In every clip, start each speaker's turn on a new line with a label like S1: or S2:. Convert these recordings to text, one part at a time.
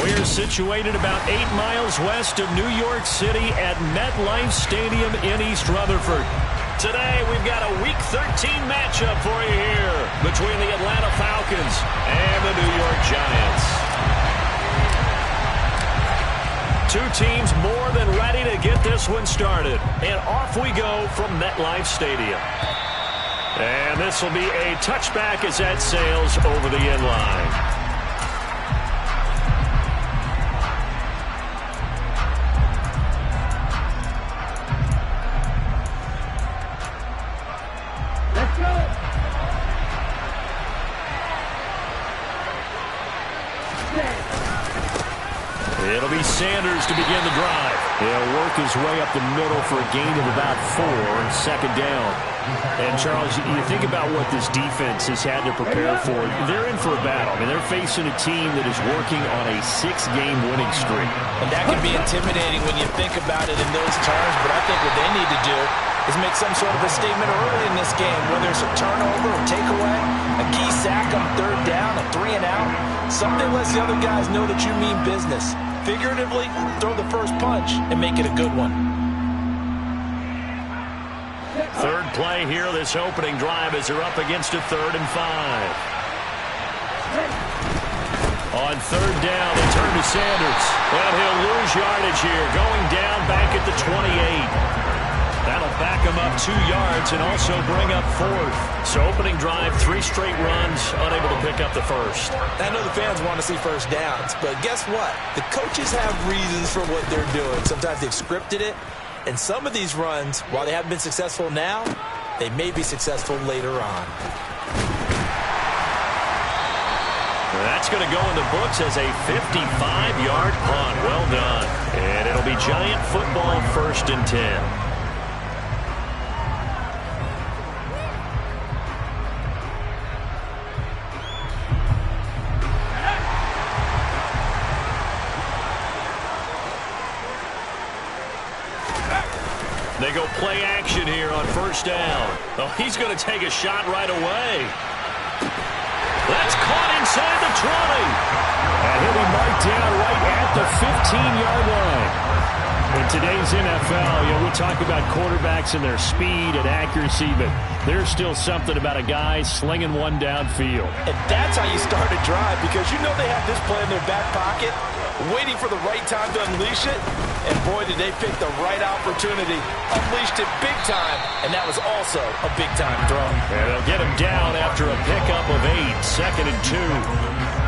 S1: We're situated about 8 miles west of New York City at MetLife Stadium in East Rutherford. Today, we've got a Week 13 matchup for you here between the Atlanta Falcons and the New York Giants. Two teams more than ready to get this one started. And off we go from MetLife Stadium. And this will be a touchback as that sails over the end line. It'll be Sanders to begin the drive. He'll work his way up the middle for a gain of about 4, second down. And, Charles, you think about what this defense has had to prepare for. They're in for a battle. I mean, they're facing a team that is working on a 6-game winning streak.
S2: And that can be intimidating when you think about it in those terms, but I think what they need to do is make some sort of a statement early in this game, whether it's a turnover, a takeaway, a key sack on third down, a 3-and-out. Something lets the other guys know that you mean business. Figuratively, throw the first punch and make it a good one.
S1: Third play here, this opening drive as they're up against a 3rd and 5. On third down, they turn to Sanders. And he'll lose yardage here, going down back at the 28. That'll back him up 2 yards and also bring up 4th. So opening drive, 3 straight runs, unable to pick up the first.
S2: I know the fans want to see first downs, but guess what? The coaches have reasons for what they're doing. Sometimes they've scripted it, and some of these runs, while they haven't been successful now, they may be successful later on.
S1: That's going to go in the books as a 55-yard punt. Well done. And it'll be Giant football, 1st and 10. They go play action here on 1st down. Oh, he's going to take a shot right away. That's caught inside the 20. And he'll be marked down right at the 15-yard line. In today's NFL, we talk about quarterbacks and their speed and accuracy, but there's still something about a guy slinging one downfield.
S2: And that's how you start a drive, because you know they have this play in their back pocket, waiting for the right time to unleash it. And boy, did they pick the right opportunity. Unleashed it big time, and that was also a big-time throw.
S1: And they'll get him down after a pickup of 8, 2nd and 2.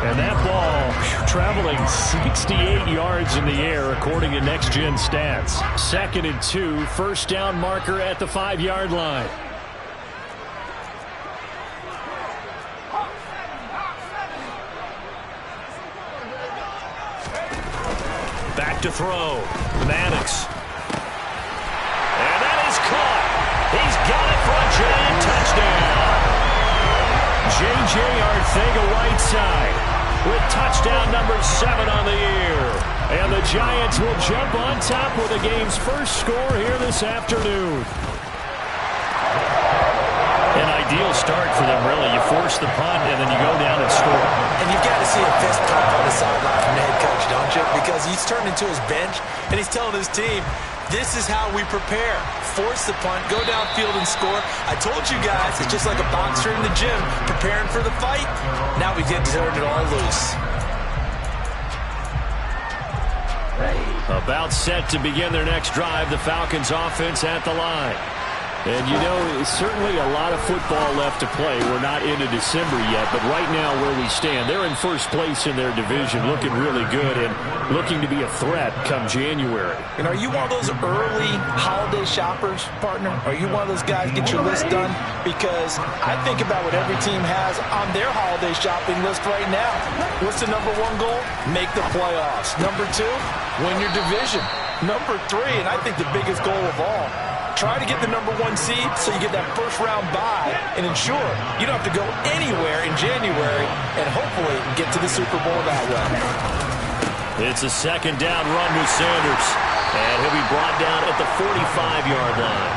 S1: And that ball traveling 68 yards in the air, according to Next Gen Stats. 2nd and 2, 1st down marker at the 5-yard line. Back to throw. Maddox. And that is caught. He's got it for a Giant touchdown. J.J. Arcega-Whiteside with touchdown number 7 on the year. And the Giants will jump on top with the game's first score here this afternoon. An ideal start for them, really. You force the punt, and then you go down and score.
S2: And you've got to see a fist pump on the sideline from the head coach, don't you? Because he's turned into his bench, and he's telling his team, this is how we prepare. Force the punt, go downfield and score. I told you guys, it's just like a boxer in the gym preparing for the fight. Now we get to turn it all loose.
S1: About set to begin their next drive, the Falcons offense at the line. And, certainly a lot of football left to play. We're not into December yet, but right now where we stand, they're in first place in their division, looking really good and looking to be a threat come January.
S2: And are you one of those early holiday shoppers, partner? Are you one of those guys get your list done? Because I think about what every team has on their holiday shopping list right now. What's the number 1 goal? Make the playoffs. Number 2, win your division. Number 3, and I think the biggest goal of all, try to get the number 1 seed so you get that first-round bye and ensure you don't have to go anywhere in January and hopefully get to the Super Bowl that way.
S1: It's a 2nd down run with Sanders. And he'll be brought down at the 45-yard line.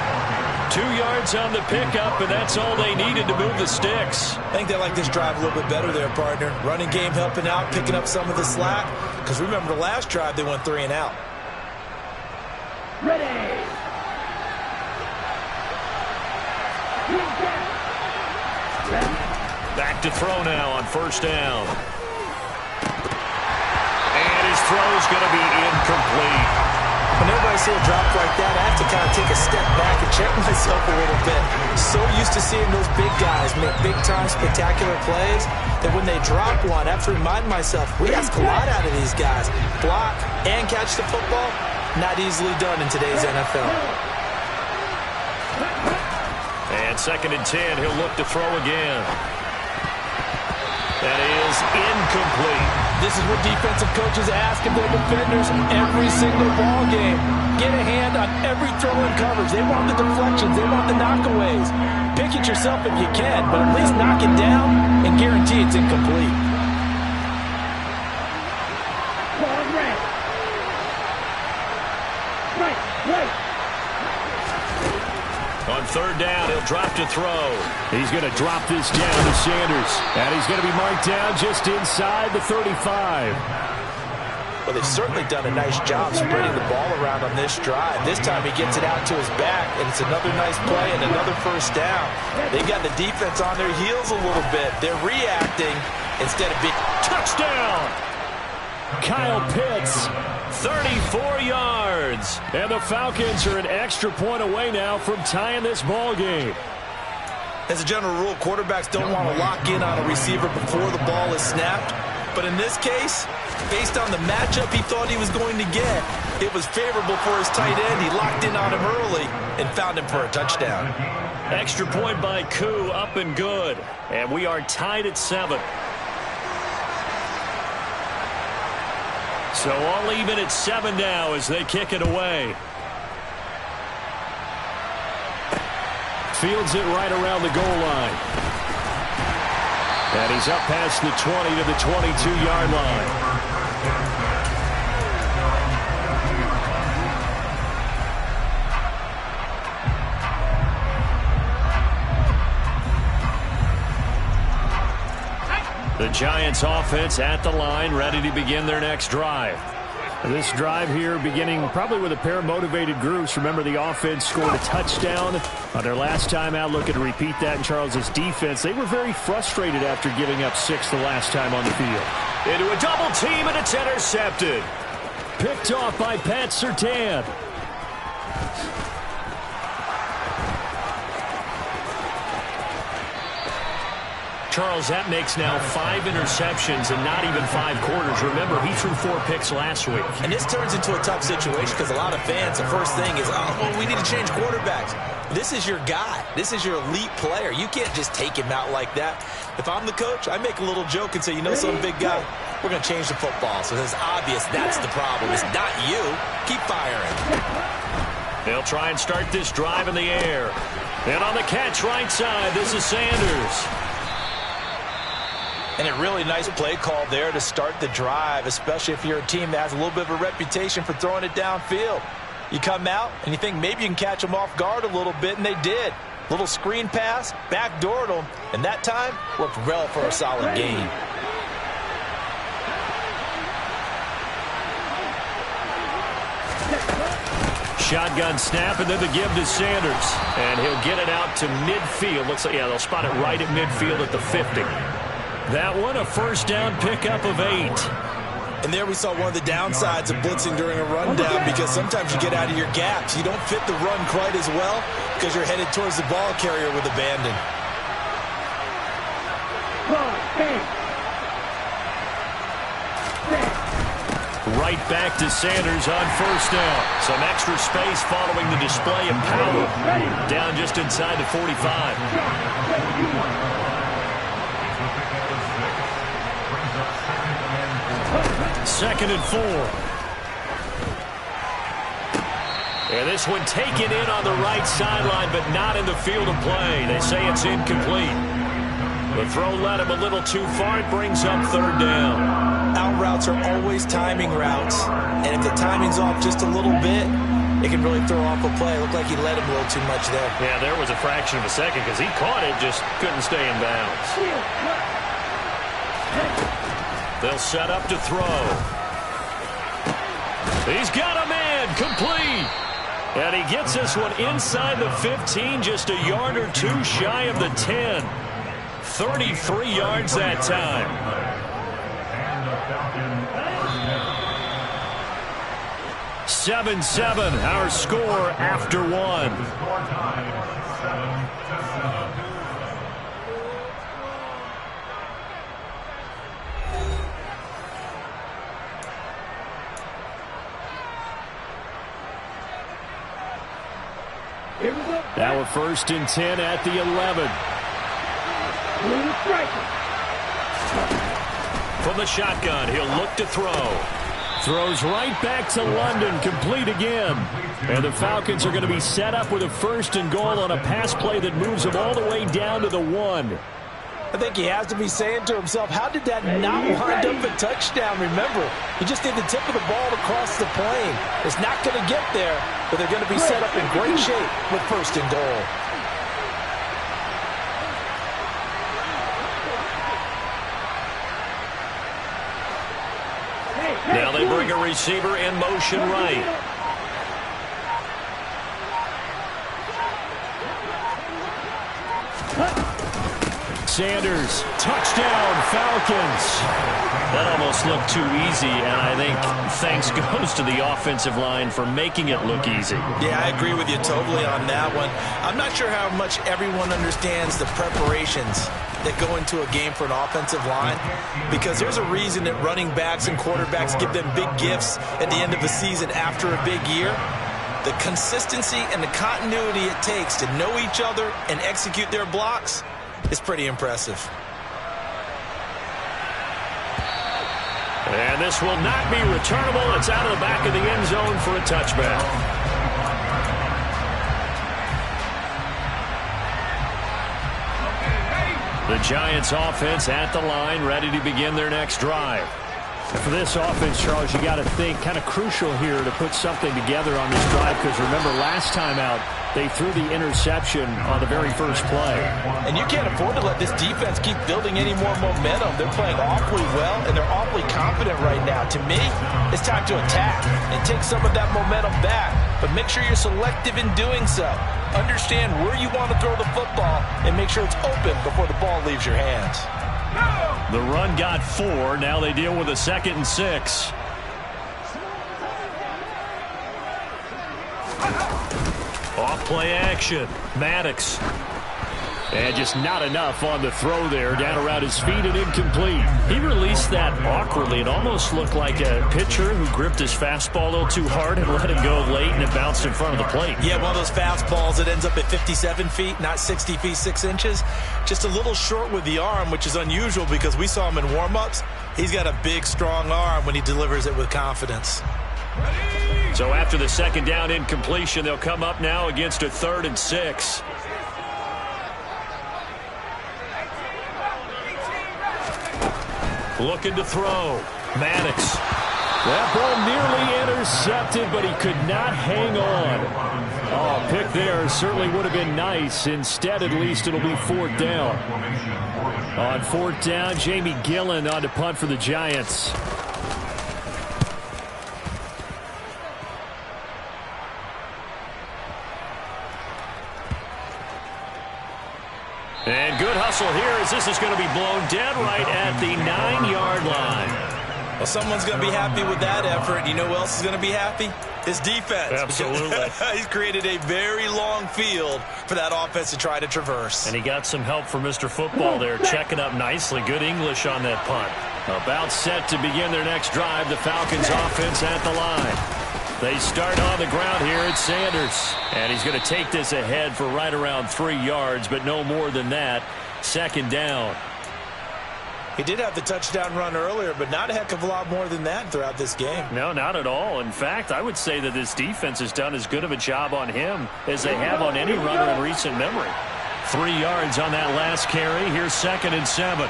S1: 2 yards on the pickup, and that's all they needed to move the sticks.
S2: I think they like this drive a little bit better there, partner. Running game helping out, picking up some of the slack. Because remember, the last drive, they went 3 and out.
S3: Ready.
S1: Back to throw now on first down. And his throw's going to be incomplete.
S2: Whenever I see a drop like that, I have to kind of take a step back and check myself a little bit. So used to seeing those big guys make big-time spectacular plays that when they drop one, I have to remind myself, we ask a lot out of these guys. Block and catch the football, not easily done in today's NFL.
S1: And 2nd and 10, he'll look to throw again. That is incomplete.
S2: This is what defensive coaches ask of their defenders every single ball game. Get a hand on every throw and coverage. They want the deflections. They want the knockaways. Pick it yourself if you can, but at least knock it down and guarantee it's incomplete.
S1: On 3rd down, he'll drop to throw. He's going to drop this down to Sanders. And he's going to be marked down just inside the 35.
S2: Well, they've certainly done a nice job spreading the ball around on this drive. This time he gets it out to his back, and it's another nice play and another first down. They've got the defense on their heels a little bit. They're reacting instead of being...
S1: Touchdown! Kyle Pitts, 34 yards. And the Falcons are an extra point away now from tying this ball game.
S2: As a general rule, quarterbacks don't want to lock in on a receiver before the ball is snapped. But in this case, based on the matchup he thought he was going to get, it was favorable for his tight end. He locked in on him early and found him for a touchdown.
S1: Extra point by Koo, up and good. And we are tied at 7. So all even at 7 now as they kick it away. Fields it right around the goal line. And he's up past the 20 to the 22-yard line. The Giants offense at the line, ready to begin their next drive. This drive here beginning probably with a pair of motivated groups. Remember, the offense scored a touchdown on their last time out. Looking to repeat that in Charles's defense. They were very frustrated after giving up 6 the last time on the field. Into a double team, and it's intercepted. Picked off by Pat Surtain. Charles, that makes now 5 interceptions and not even 5 quarters. Remember, he threw 4 picks last week.
S2: And this turns into a tough situation because a lot of fans, the first thing is, oh, well, we need to change quarterbacks. This is your guy. This is your elite player. You can't just take him out like that. If I'm the coach, I make a little joke and say, you know, some big guy, we're going to change the football. So it's obvious that's the problem. It's not you. Keep firing.
S1: They'll try and start this drive in the air. And on the catch right side, this is Sanders.
S2: And a really nice play call there to start the drive, especially if you're a team that has a little bit of a reputation for throwing it downfield. You come out and you think maybe you can catch them off guard a little bit, and they did. Little screen pass, backdoored them, and that time worked well for a solid gain.
S1: Shotgun snap, and then the give to Sanders. And he'll get it out to midfield. Looks like, yeah, they'll spot it right at midfield at the 50. That one, a first down pickup of 8.
S2: And there we saw one of the downsides of blitzing during a rundown, because sometimes you get out of your gaps. You don't fit the run quite as well because you're headed towards the ball carrier with abandon.
S1: Right back to Sanders on first down. Some extra space following the display of power. Down just inside the 45. 2nd and 4. And this one taken in on the right sideline, but not in the field of play. They say it's incomplete. The throw led him a little too far. It brings up 3rd down.
S2: Out routes are always timing routes, and if the timing's off just a little bit, it can really throw off a play. It looked like he let him a little too much there.
S1: Yeah, there was a fraction of a second because he caught it, just couldn't stay in bounds. They'll set up to throw. He's got a man, complete. And he gets this one inside the 15, just a yard or two shy of the 10. 33 yards that time. 7-7, our score after one. Now a 1st and 10 at the 11. From the shotgun, he'll look to throw. Throws right back to London, complete again. And the Falcons are going to be set up with a 1st and goal on a pass play that moves them all the way down to the 1.
S2: I think he has to be saying to himself, how did that not wind up a touchdown? Remember, he just did the tip of the ball to cross the plane. It's not going to get there, but they're going to be set up in great shape with 1st and goal.
S1: Now they bring a receiver in motion right. Sanders, touchdown, Falcons. That almost looked too easy, and I think thanks goes to the offensive line for making it look easy.
S2: Yeah, I agree with you totally on that one. I'm not sure how much everyone understands the preparations that go into a game for an offensive line, because there's a reason that running backs and quarterbacks give them big gifts at the end of the season after a big year. The consistency and the continuity it takes to know each other and execute their blocks is pretty impressive.
S1: And this will not be returnable. It's out of the back of the end zone for a touchback. The Giants offense at the line, ready to begin their next drive. And for this offense, Charles, you got to think kind of crucial here to put something together on this drive, because remember last time out, they threw the interception on the very first play.
S2: And you can't afford to let this defense keep building any more momentum. They're playing awfully well, and they're awfully confident right now. To me, it's time to attack and take some of that momentum back. But make sure you're selective in doing so. Understand where you want to throw the football and make sure it's open before the ball leaves your hands.
S1: The run got 4. Now they deal with a 2nd and 6. Off play action. Maddox. And just not enough on the throw there. Down around his feet and incomplete. He released that awkwardly. It almost looked like a pitcher who gripped his fastball a little too hard and let him go late, and it bounced in front of the plate.
S2: Yeah, one of those fastballs that ends up at 57 feet, not 60 feet, 6 inches. Just a little short with the arm, which is unusual because we saw him in warm-ups. He's got a big, strong arm when he delivers it with confidence.
S1: So after the 2nd down incompletion, they'll come up now against a 3rd and 6. Looking to throw. Maddox. That ball nearly intercepted, but he could not hang on. Oh, pick there certainly would have been nice. Instead, at least it'll be 4th down. On 4th down, Jamie Gillen on to punt for the Giants. And good hustle here as this is going to be blown dead right at the 9-yard line.
S2: Well, someone's going to be happy with that effort. You know who else is going to be happy? His defense.
S1: Absolutely.
S2: He's created a very long field for that offense to try to traverse.
S1: And he got some help from Mr. Football there, checking up nicely. Good English on that punt. About set to begin their next drive, the Falcons offense at the line. They start on the ground here. It's Sanders. And he's going to take this ahead for right around 3 yards, but no more than that. 2nd down.
S2: He did have the touchdown run earlier, but not a heck of a lot more than that throughout this game.
S1: No, not at all. In fact, I would say that this defense has done as good of a job on him as they have on any runner in recent memory. 3 yards on that last carry. Here's 2nd and 7.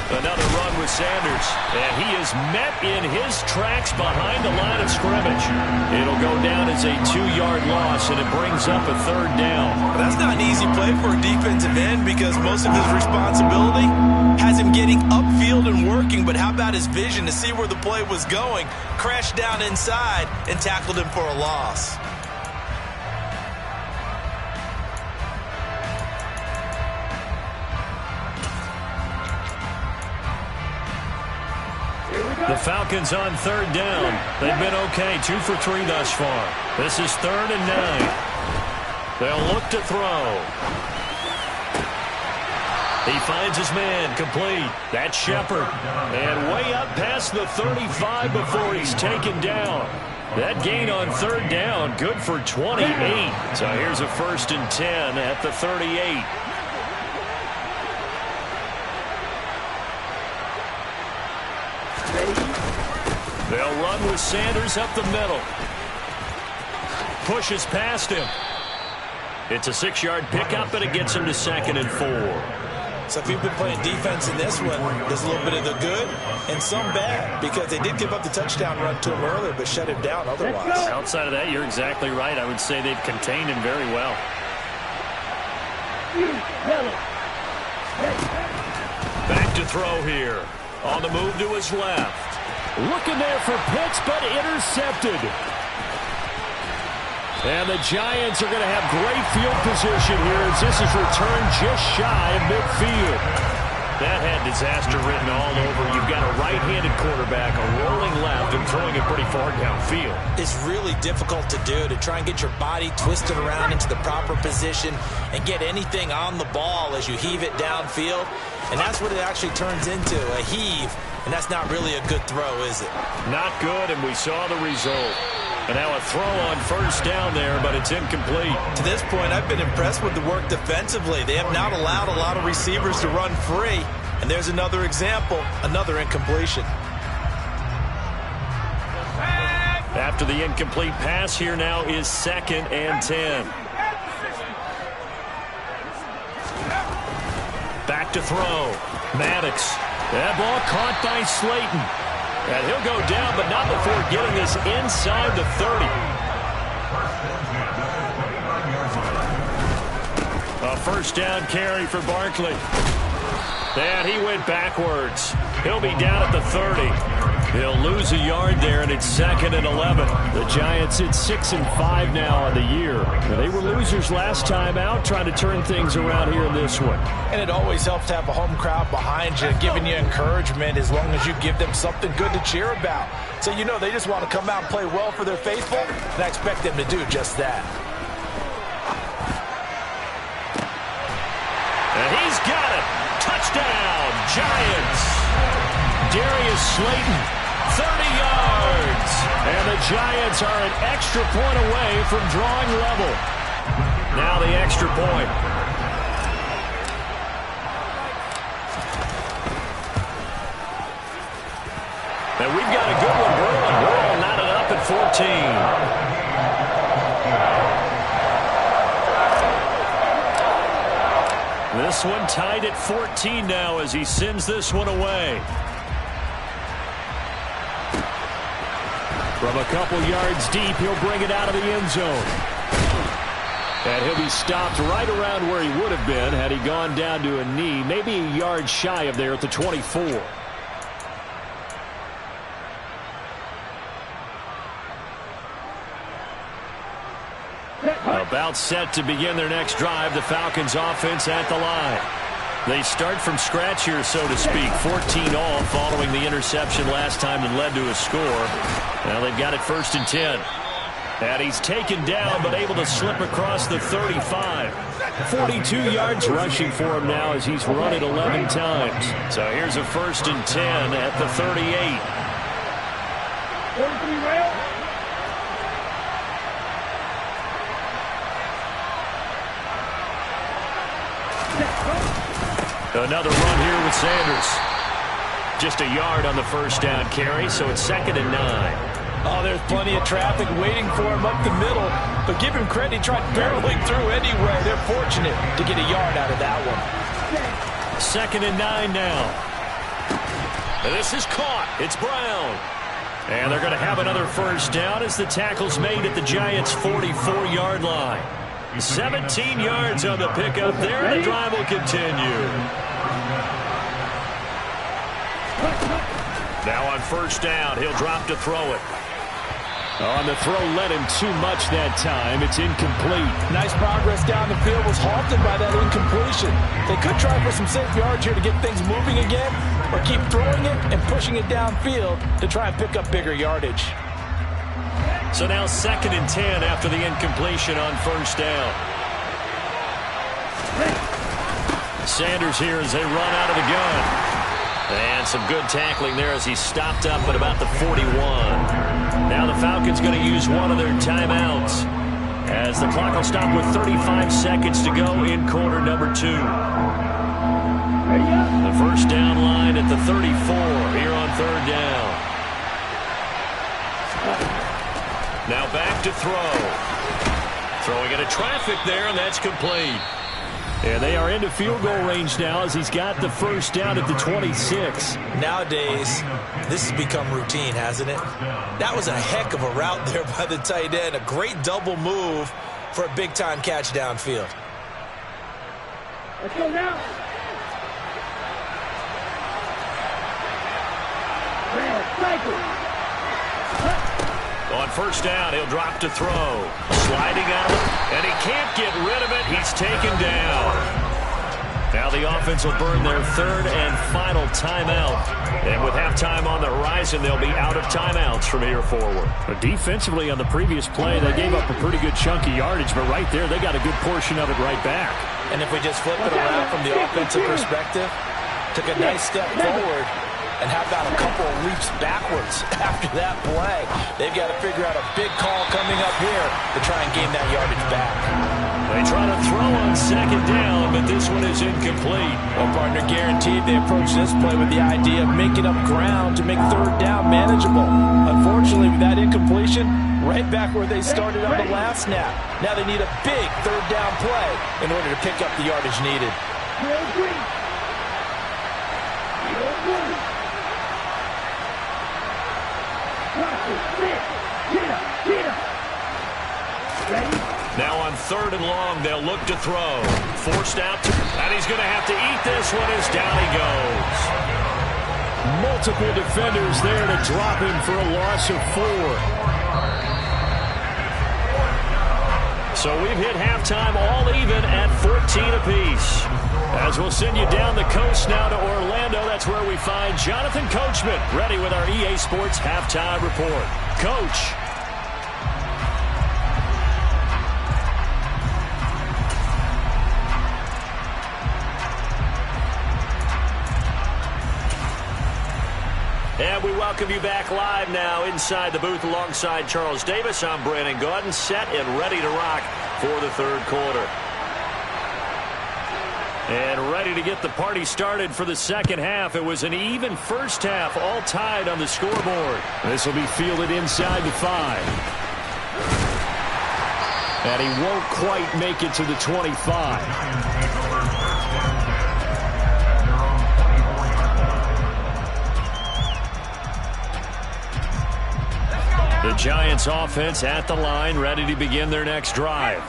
S1: Another run with with Sanders. And he is met in his tracks behind the line of scrimmage. It'll go down as a 2-yard loss, and it brings up a 3rd down.
S2: Well, that's not an easy play for a defensive end because most of his responsibility has him getting upfield and working. But how about his vision to see where the play was going, crashed down inside, and tackled him for a loss.
S1: The Falcons on 3rd down. They've been okay, 2 for 3 thus far. This is 3rd and 9. They'll look to throw. He finds his man, complete. That's Shepard. And way up past the 35 before he's taken down. That gain on 3rd down, good for 28. So here's a 1st and 10 at the 38. They'll run with Sanders up the middle. Pushes past him. It's a 6-yard pickup, and it gets him to 2nd and 4.
S2: So if you've been playing defense in this one, there's a little bit of the good and some bad because they did give up the touchdown run to him earlier but shut him down otherwise.
S1: Outside of that, you're exactly right. I would say they've contained him very well. Back to throw here. On the move to his left. Looking there for Pitts, but intercepted. And the Giants are going to have great field position here as this is returned just shy of midfield. That had disaster written all over. You've got a right-handed quarterback, a rolling left, and throwing it pretty far downfield.
S2: It's really difficult to do, to try and get your body twisted around into the proper position and get anything on the ball as you heave it downfield. And that's what it actually turns into, a heave. And that's not really a good throw, is it?
S1: Not good, and we saw the result. And now a throw on 1st down there, but it's incomplete.
S2: To this point, I've been impressed with the work defensively. They have not allowed a lot of receivers to run free. And there's another example, another incompletion.
S1: After the incomplete pass, here now is 2nd and 10. Back to throw. Maddox. That ball caught by Slayton. And he'll go down, but not before getting this inside the 30. A 1st down carry for Barkley. And he went backwards. He'll be down at the 30. He'll lose a yard there, and it's 2nd and 11. The Giants at 6-5 now on the year. They were losers last time out, trying to turn things around here in this one.
S2: And it always helps to have a home crowd behind you, giving you encouragement as long as you give them something good to cheer about. So you know they just want to come out and play well for their faithful, and I expect them to do just that.
S1: And he's got it. Touchdown, Giants. Darius Slayton, 30 yards. And the Giants are an extra point away from drawing level. Now the extra point. And we've got a good one brewing. We're all knotted up at 14. This one tied at 14 now as he sends this one away. From a couple yards deep, he'll bring it out of the end zone. And he'll be stopped right around where he would have been had he gone down to a knee, maybe a yard shy of there at the 24. About set to begin their next drive, the Falcons offense at the line. They start from scratch here, so to speak. 14 all following the interception last time that led to a score. Now they've got it 1st and 10. And he's taken down but able to slip across the 35. 42 yards rushing for him now as he's run it 11 times. So here's a 1st and 10 at the 38. Another run here with Sanders. Just a yard on the 1st down carry, so it's 2nd and 9.
S2: Oh, there's plenty of traffic waiting for him up the middle. But give him credit, he tried barreling through anyway. They're fortunate to get a yard out of that one.
S1: 2nd and 9 now. And this is caught. It's Brown. And they're going to have another first down as the tackle's made at the Giants' 44-yard line. 17 yards on the pickup there, and the drive will continue. Now on first down, he'll drop to throw it. On the throw, led him too much that time. It's incomplete.
S2: Nice progress down the field, was halted by that incompletion. They could try for some safe yards here to get things moving again, or keep throwing it and pushing it downfield to try and pick up bigger yardage.
S1: So now 2nd and 10 after the incompletion on first down. Sanders here as they run out of the gun. And some good tackling there as he stopped up at about the 41. Now the Falcons going to use one of their timeouts as the clock will stop with 35 seconds to go in quarter number 2. The first down line at the 34 here on third down. Now back to throw. Throwing into traffic there, and that's complete. And they are into field goal range now as he's got the first down at the 26.
S2: Nowadays, this has become routine, hasn't it? That was a heck of a route there by the tight end. A great double move for a big-time catch downfield.
S3: Let's go now.
S1: On first down, he'll drop to throw. Sliding out, and he can't get rid of it. He's taken down. Now the offense will burn their third and final timeout. And with halftime on the horizon, they'll be out of timeouts from here forward.
S4: But defensively on the previous play, they gave up a pretty good chunk of yardage, but right there, they got a good portion of it right back.
S2: And if we just flip it around from the offensive perspective, took a nice step forward, and how about a couple of leaps backwards after that play? They've got to figure out a big call coming up here to try and gain that yardage back.
S1: They try to throw on second down, but this one is incomplete.
S2: Well, partner, guaranteed they approach this play with the idea of making up ground to make third down manageable. Unfortunately, with that incompletion, right back where they started on the last snap. Now they need a big third down play in order to pick up the yardage needed.
S1: Now on third and long, they'll look to throw. Forced out, and he's going to have to eat this one as down he goes.
S4: Multiple defenders there to drop him for a loss of 4.
S1: So we've hit halftime all even at 14 apiece. As we'll send you down the coast now to Orlando, that's where we find Jonathan Coachman, ready with our EA Sports halftime report. Coach. And we welcome you back live now inside the booth alongside Charles Davis. I'm Brandon Gaudin, set and ready to rock for the third quarter. And ready to get the party started for the second half. It was an even first half, all tied on the scoreboard.
S4: This will be fielded inside the 5. And he won't quite make it to the 25.
S1: The Giants offense at the line, ready to begin their next drive.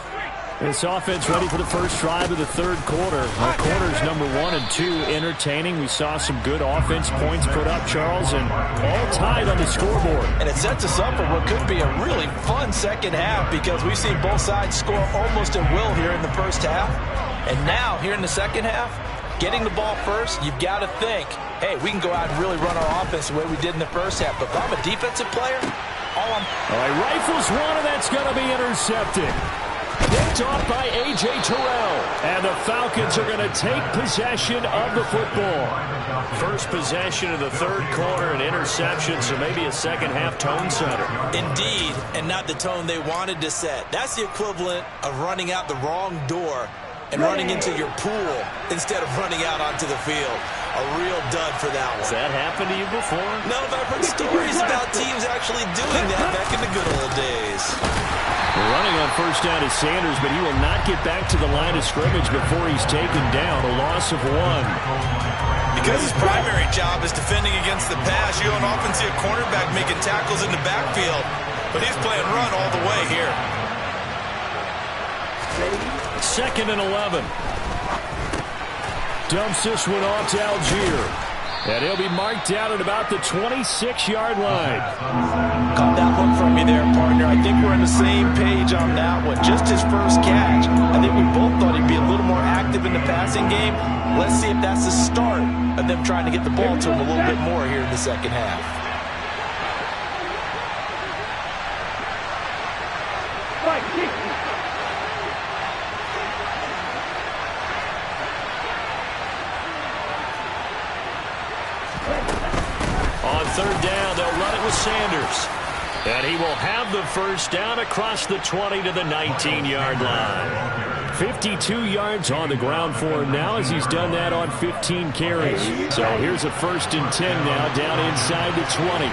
S4: This offense ready for the first drive of the third quarter. Well, quarters number 1 and 2 entertaining. We saw some good offense points put up, Charles, and all tied on the scoreboard.
S2: And it sets us up for what could be a really fun second half because we've seen both sides score almost at will here in the first half. And now, here in the second half, getting the ball first, you've got to think, hey, we can go out and really run our offense the way we did in the first half. But if I'm a defensive player, all right,
S4: rifles one, and that's going to be intercepted. Picked off by A.J. Terrell. And the Falcons are going to take possession of the football.
S1: First possession of the third quarter, an interception, so maybe a second half tone setter.
S2: Indeed, and not the tone they wanted to set. That's the equivalent of running out the wrong door and running into your pool instead of running out onto the field. A real dud for that one.
S1: Has that happened to you before?
S2: No, but I've heard stories about teams actually doing that back in the good old days.
S4: Running on first down is Sanders, but he will not get back to the line of scrimmage before he's taken down. A loss of 1.
S2: Because his primary job is defending against the pass. You don't often see a cornerback making tackles in the backfield, but he's playing run all the way here.
S4: 2nd and 11. Dumps this one off to Algier. And he'll be marked down at about the 26-yard line.
S2: Caught that look from you there, partner. I think we're on the same page on that one. Just his first catch. I think we both thought he'd be a little more active in the passing game. Let's see if that's the start of them trying to get the ball to him a little bit more here in the second half.
S1: On 3rd down, they'll run it with Sanders. And he will have the first down across the 20 to the 19-yard line.
S4: 52 yards on the ground for him now as he's done that on 15 carries. So here's a 1st and 10 now down inside the 20.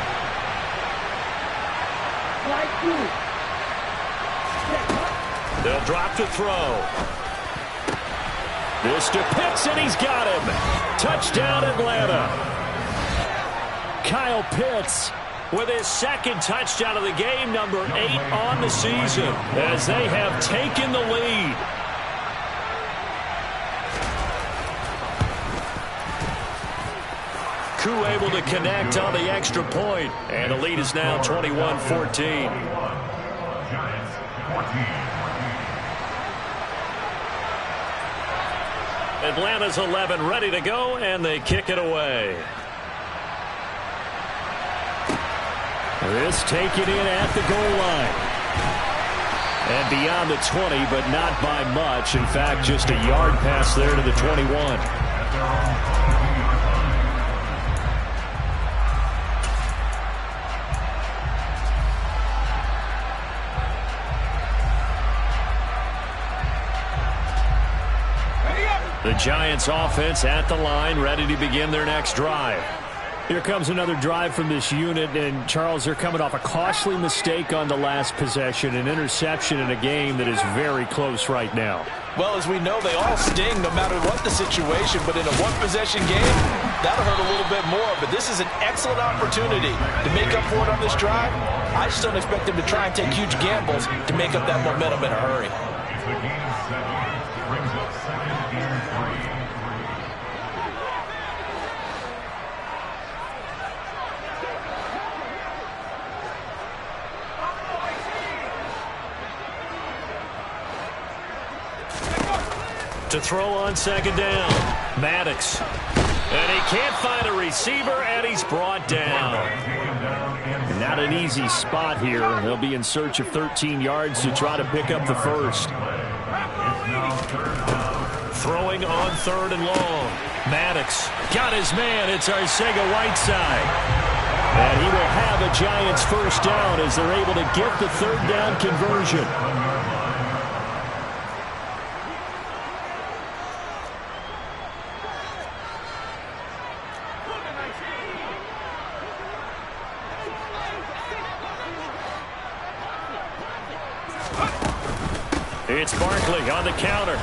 S1: They'll drop to throw.
S4: This to Pitts, and he's got him. Touchdown, Atlanta. Kyle Pitts
S1: with his 2nd touchdown of the game, number 8 on the season, as they have taken the lead. Koo able to connect on the extra point, and the lead is now 21-14. Atlanta's 11 ready to go, and they kick it away.
S4: This taken in at the goal line. And beyond the 20, but not by much. In fact, just a yard pass there to the 21. The Giants offense at the line, ready to begin their next drive. Here comes another drive from this unit, and Charles, they're coming off a costly mistake on the last possession, an interception in a game that is very close right now.
S2: Well, as we know, they all sting no matter what the situation, but in a one-possession game, that'll hurt a little bit more. But this is an excellent opportunity to make up for it on this drive. I just don't expect them to try and take huge gambles to make up that momentum in a hurry.
S1: To throw on 2nd down, Maddox. And he can't find a receiver, and he's brought down.
S4: Not an easy spot here. They'll be in search of 13 yards to try to pick up the first.
S1: Throwing on 3rd and long. Maddox got his man. It's Arcega-Whiteside.
S4: And he will have a Giants first down as they're able to get the 3rd down conversion.
S1: It's Barkley on the counter.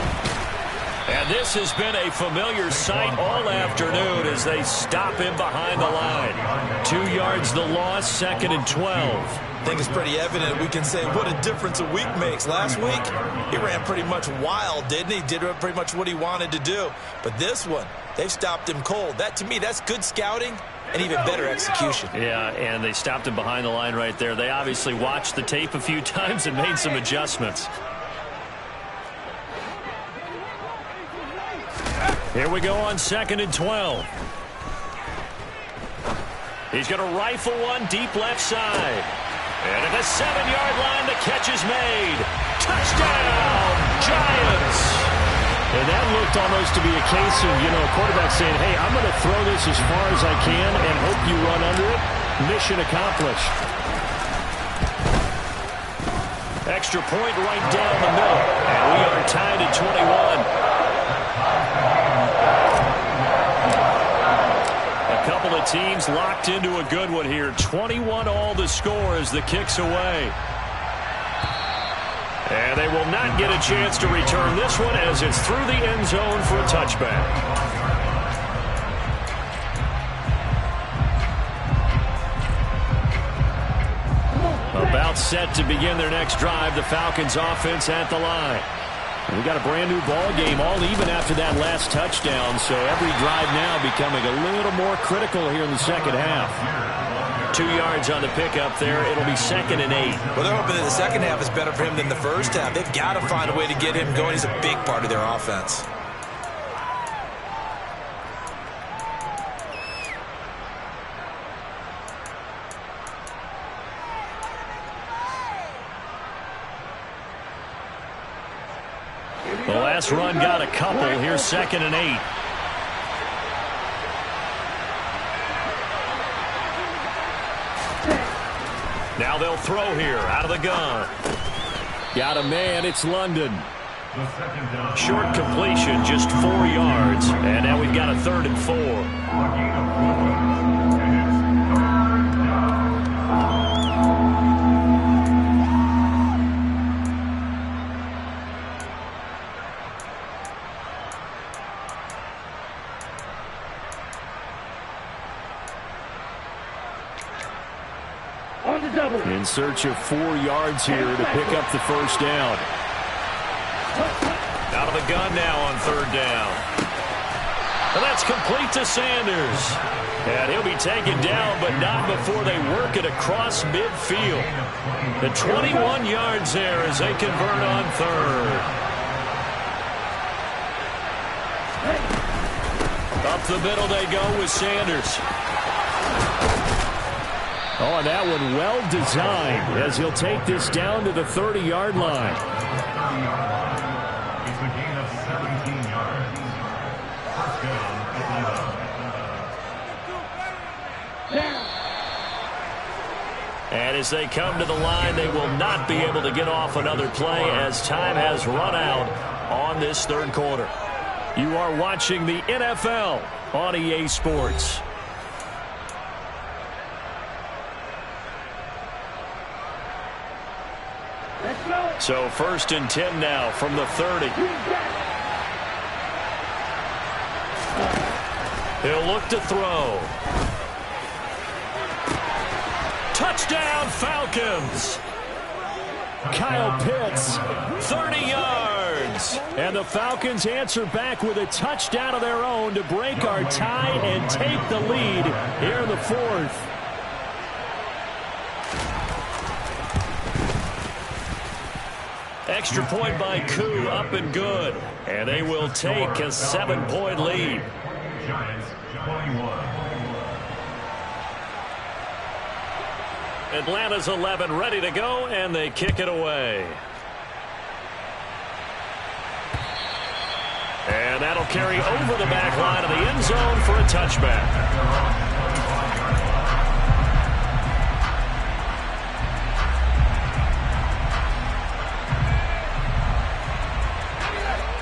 S1: And this has been a familiar sight all afternoon as they stop him behind the line. 2 yards the loss, 2nd and 12.
S2: I think it's pretty evident we can say what a difference a week makes. Last week, he ran pretty much wild, didn't he? Did pretty much what he wanted to do. But this one, they've stopped him cold. That, to me, that's good scouting and even better execution.
S1: Yeah, and they stopped him behind the line right there. They obviously watched the tape a few times and made some adjustments. Here we go on 2nd and 12. He's going to rifle one deep left side. And at the 7-yard line, the catch is made. Touchdown, Giants!
S4: And that looked almost to be a case of, a quarterback saying, hey, I'm going to throw this as far as I can and hope you run under it. Mission accomplished.
S1: Extra point right down the middle. And we are tied at 21. A couple of teams locked into a good one here. 21 all the score as the kick's away. And they will not get a chance to return this one as it's through the end zone for a touchback.
S4: timeout set to begin their next drive. The Falcons offense at the line. And we got a brand new ball game, all even after that last touchdown. So every drive now becoming a little more critical here in the second half. 2 yards on the pickup there. It'll be 2nd and 8.
S2: Well, they're hoping that the second half is better for him than the first half. They've got to find a way to get him going. He's a big part of their offense.
S4: The last run got a couple. Here's 2nd and 8. Now they'll throw here out of the gun. Got a man. It's London. Short completion, just 4 yards. And now we've got a 3rd and 4. In search of 4 yards here to pick up the first down. Out of the gun now on 3rd down. And that's complete to Sanders. And he'll be taken down, but not before they work it across midfield. The 21 yards there as they convert on 3rd. Up the middle they go with Sanders. Oh, and that one well designed as he'll take this down to the 30-yard line.
S5: It's a gain of 17 yards. First down.
S4: And as they come to the line, they will not be able to get off another play as time has run out on this 3rd quarter. You are watching the NFL on EA Sports. So 1st and 10 now from the 30. He'll look to throw. Touchdown Falcons. Kyle Pitts, 30 yards. And the Falcons answer back with a touchdown of their own to break our tie and take the lead here in the 4th. Extra point by Koo, up and good. And they will take a 7-point lead.
S5: Giants 21.
S4: Atlanta's 11 ready to go, and they kick it away. And that'll carry over the back line of the end zone for a touchback.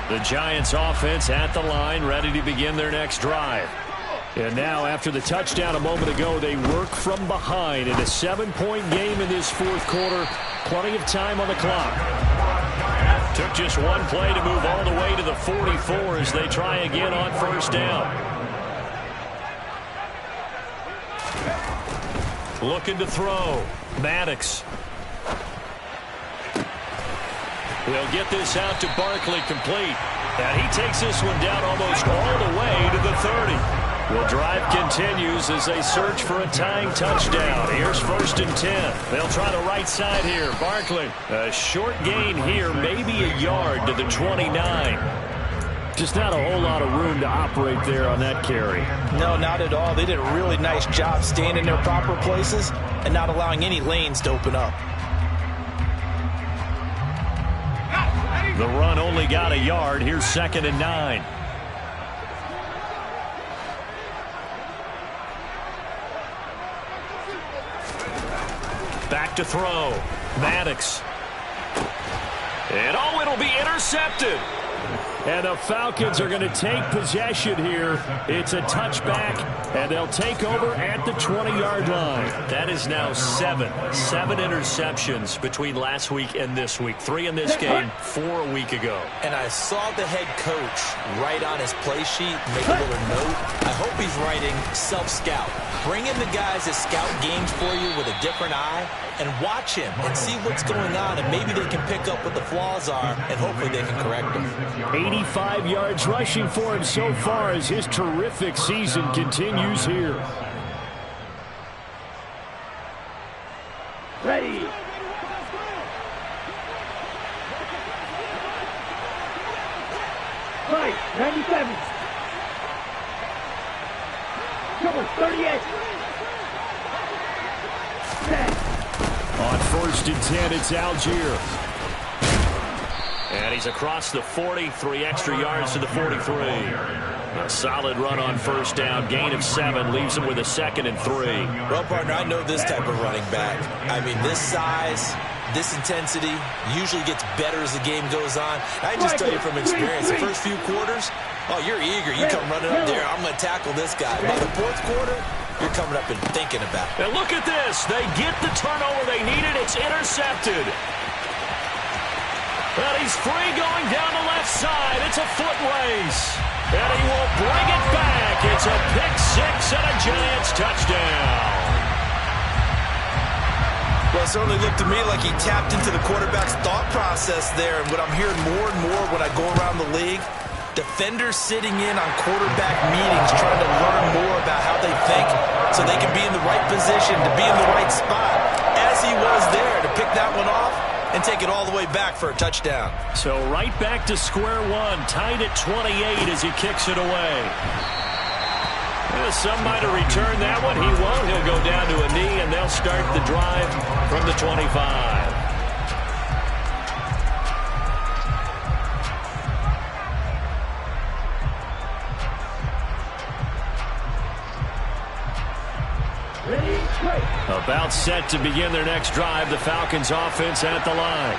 S4: The Giants offense at the line, ready to begin their next drive. And now, after the touchdown a moment ago, they work from behind in a 7-point game in this 4th quarter. Plenty of time on the clock. Took just one play to move all the way to the 44 as they try again on 1st down. Looking to throw. Maddox. He'll get this out to Barkley complete. And he takes this one down almost all the way to the 30. The drive continues as they search for a tying touchdown. Here's 1st and 10. They'll try the right side here. Barkley. A short gain here, maybe a yard to the 29. Just not a whole lot of room to operate there on that carry.
S2: No, not at all. They did a really nice job staying in their proper places and not allowing any lanes to open up.
S4: The run only got a yard. Here's 2nd and 9. Back to throw. Maddox. And it'll be intercepted. And the Falcons are going to take possession here. It's a touchback, and they'll take over at the 20-yard line.
S1: That is now seven interceptions between last week and this week. 3 in this game, 4 a week ago.
S2: And I saw the head coach write on his play sheet, make a little note. I hope he's writing self-scout. Bring in the guys that scout games for you with a different eye and watch him and see what's going on, and maybe they can pick up what the flaws are, and hopefully they can correct them.
S4: 85 yards rushing for him so far as his terrific season continues here.
S3: Ready. Right, 97. Cover, 38. 10.
S4: On 1st and 10, it's Algier.
S1: And he's across the 40, 3 extra yards to the 43. A solid run on 1st down, gain of 7, leaves him with a 2nd and 3.
S2: Well, partner, I know this type of running back. I mean, this size, this intensity usually gets better as the game goes on. I just tell you from experience, the first few quarters, oh, you're eager. You come running up there, I'm going to tackle this guy. By the 4th quarter, you're coming up and thinking about it.
S1: And look at this. They get the turnover they needed. It's intercepted. But he's free going down the left side. It's a foot race. And he will bring it back. It's a pick-6 and a Giants touchdown.
S2: Well, it certainly looked to me like he tapped into the quarterback's thought process there. And what I'm hearing more and more when I go around the league, defenders sitting in on quarterback meetings trying to learn more about how they think so they can be in the right position, to be in the right spot, as he was there to pick that one off and take it all the way back for a touchdown.
S4: So right back to square one, tied at 28 as he kicks it away. Some might have returned that one. He won't. He'll go down to a knee, and they'll start the drive from the 25. About set to begin their next drive, the Falcons offense at the line.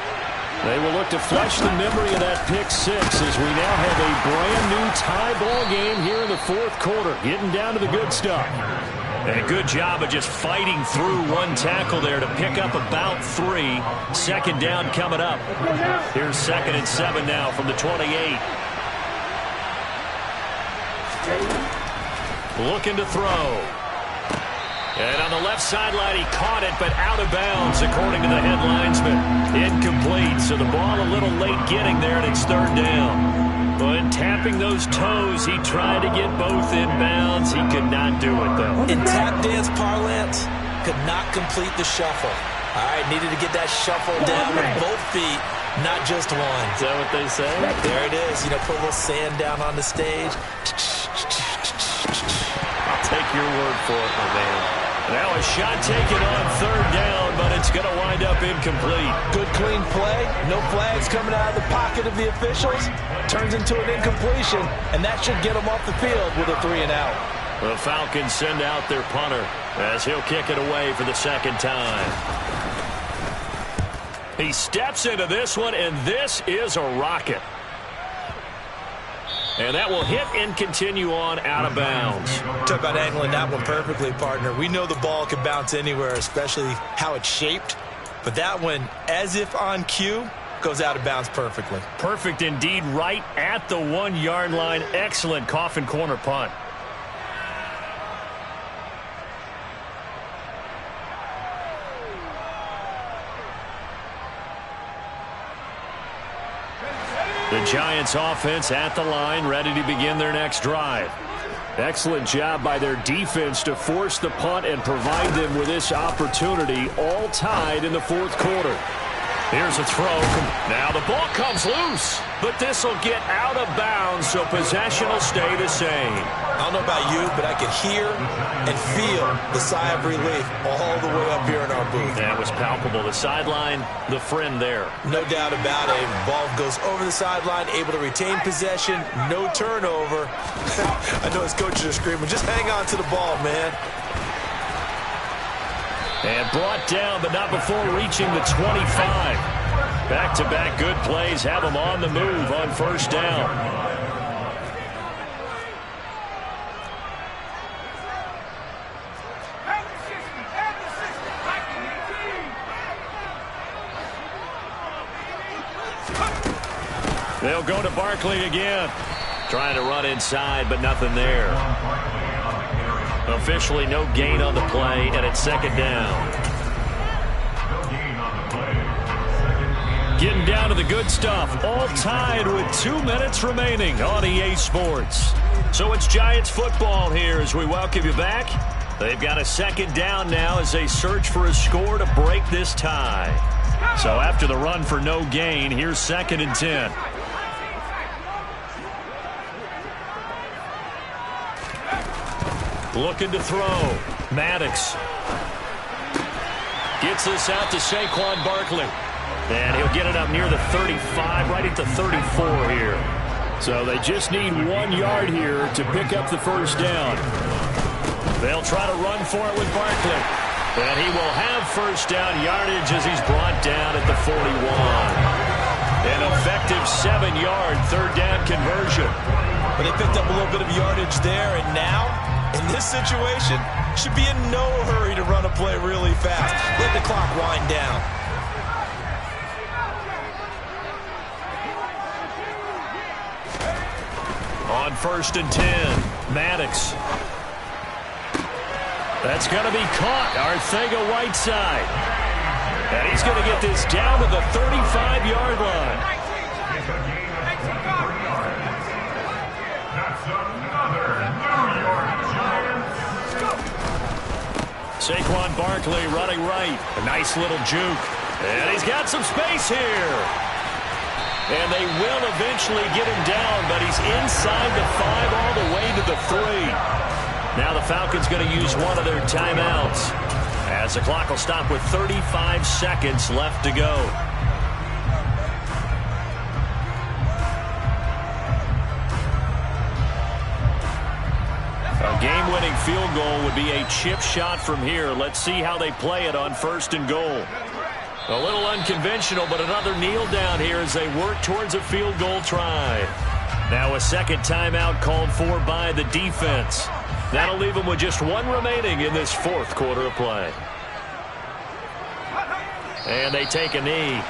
S4: They will look to flush the memory of that pick-6 as we now have a brand-new tie ball game here in the 4th quarter, getting down to the good stuff.
S1: And a good job of just fighting through one tackle there to pick up about 3. 2nd down coming up. Here's 2nd and 7 now from the 28. Looking to throw. And on the left sideline, he caught it, but out of bounds, according to the head linesman. Incomplete, so the ball a little late getting there, and it's 3rd down. But tapping those toes, he tried to get both in bounds. He could not do it, though.
S2: In tap dance parlance, could not complete the shuffle. All right, needed to get that shuffle down with both feet, not just one.
S1: Is that what they say?
S2: There it is. You know, put a little sand down on the stage.
S1: I'll take your word for it, my man. Now a shot taken on 3rd down, but it's going to wind up incomplete.
S2: Good, clean play. No flags coming out of the pocket of the officials. Turns into an incompletion, and that should get them off the field with a 3-and-out.
S1: The Falcons send out their punter as he'll kick it away for the 2nd time. He steps into this one, and this is a rocket. And that will hit and continue on out of bounds.
S2: Talk about angling that one perfectly, partner. We know the ball can bounce anywhere, especially how it's shaped. But that one, as if on cue, goes out of bounds perfectly.
S4: Perfect indeed, right at the 1-yard line. Excellent coffin corner punt. The Giants offense at the line, ready to begin their next drive. Excellent job by their defense to force the punt and provide them with this opportunity, all tied in the 4th quarter. Here's a throw. Now the ball comes loose, but this will get out of bounds, so possession will stay the same.
S2: I don't know about you, but I could hear and feel the sigh of relief all the way up here in our booth.
S1: That was palpable. The sideline, the friend there.
S2: No doubt about it. Ball goes over the sideline, able to retain possession, no turnover. I know his coaches are screaming, just hang on to the ball, man.
S4: And brought down, but not before reaching the 25.
S1: Back-to-back good plays have them on the move on first down. They'll go to Barkley again. Trying to run inside, but nothing there. Officially no gain on the play, and it's second down. Getting down to the good stuff. All tied with 2 minutes remaining on EA Sports. So it's Giants football here as we welcome you back. They've got a second down now as they search for a score to break this tie. So after the run for no gain, here's 2nd and 10. Looking to throw. Maddox gets this out to Saquon Barkley. And he'll get it up near the 35, right at the 34 here.
S4: So they just need 1 yard here to pick up the first down.
S1: They'll try to run for it with Barkley. And he will have first down yardage as he's brought down at the 41. An effective 7-yard third down conversion.
S2: But they picked up a little bit of yardage there, and now, in this situation, should be in no hurry to run a play really fast. Let the clock wind down.
S1: On 1st and 10, Maddox. That's going to be caught. Arcega-Whiteside. And he's going to get this down to the 35-yard line.
S5: That's another New York Giants.
S1: Saquon Barkley running right. A nice little juke. And he's got some space here. And they will eventually get him down, but he's inside the 5 all the way to the 3. Now the Falcons going to use one of their timeouts as the clock will stop with 35 seconds left to go. A game-winning field goal would be a chip shot from here. Let's see how they play it on 1st and goal. A little unconventional, but another kneel down here as they work towards a field goal try. Now a second timeout called for by the defense. That'll leave them with just 1 remaining in this 4th quarter of play. And they take a knee.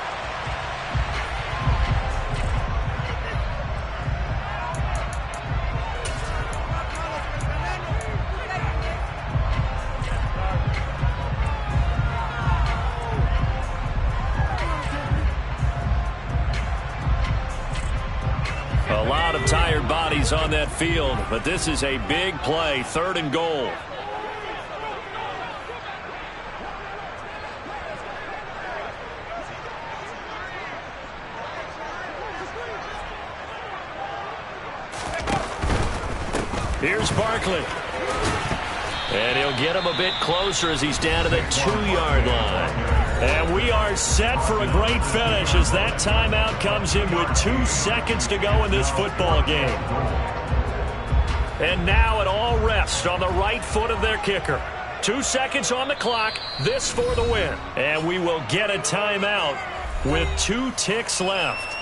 S1: A lot of tired bodies on that field, but this is a big play, 3rd and goal. Here's Barkley. And he'll get him a bit closer as he's down to the 2-yard line. And we are set for a great finish as that timeout comes in with 2 seconds to go in this football game. And now it all rests on the right foot of their kicker. 2 seconds on the clock, this for the win. And we will get a timeout with 2 ticks left.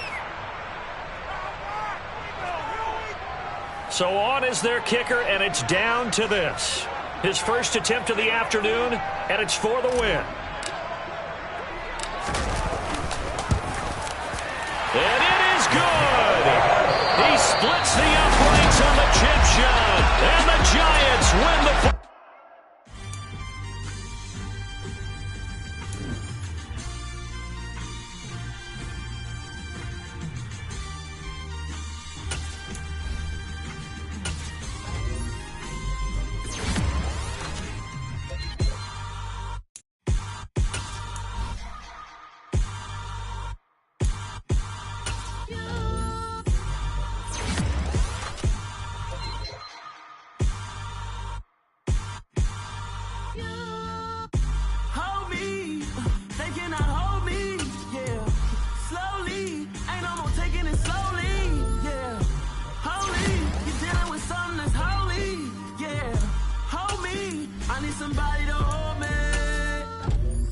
S1: So on is their kicker, and it's down to this. His first attempt of the afternoon, and it's for the win. And it is good. He splits the uprights on the chip shot, and the Giants win the football.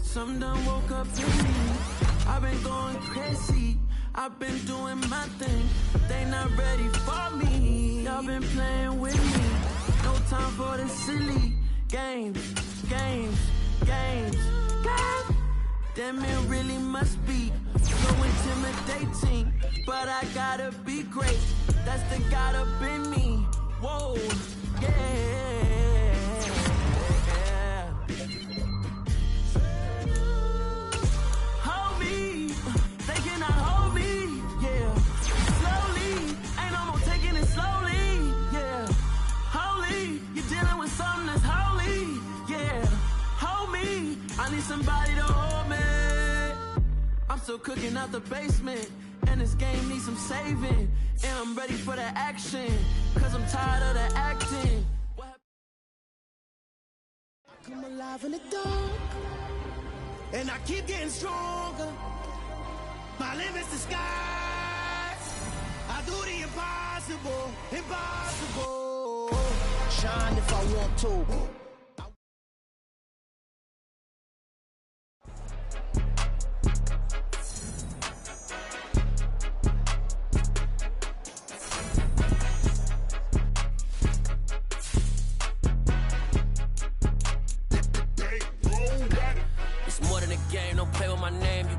S6: Something done woke up in me. I've been going crazy, I've been doing my thing. They not ready for me, y'all been playing with me. No time for the silly games. Damn, it really must be so intimidating. But I gotta be great, that's the God up in me. Whoa, yeah. Hold me, they cannot hold me, yeah. Slowly, ain't no more taking it slowly, yeah. Holy, you're dealing with something that's holy, yeah. Hold me, I need somebody to hold me. I'm still cooking out the basement, and this game needs some saving. And I'm ready for the action, cause I'm tired of the acting.
S7: Come alive in the dark, and I keep getting stronger. My limit's the skies. I do the impossible, impossible. Shine if I want to.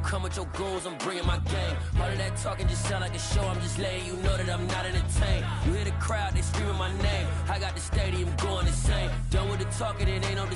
S6: Come with your goons, I'm bringing my game. All of that talking just sound like a show. I'm just letting you know that I'm not entertained. You hear the crowd, they screaming my name. I got the stadium going insane. Done with the talking, it ain't no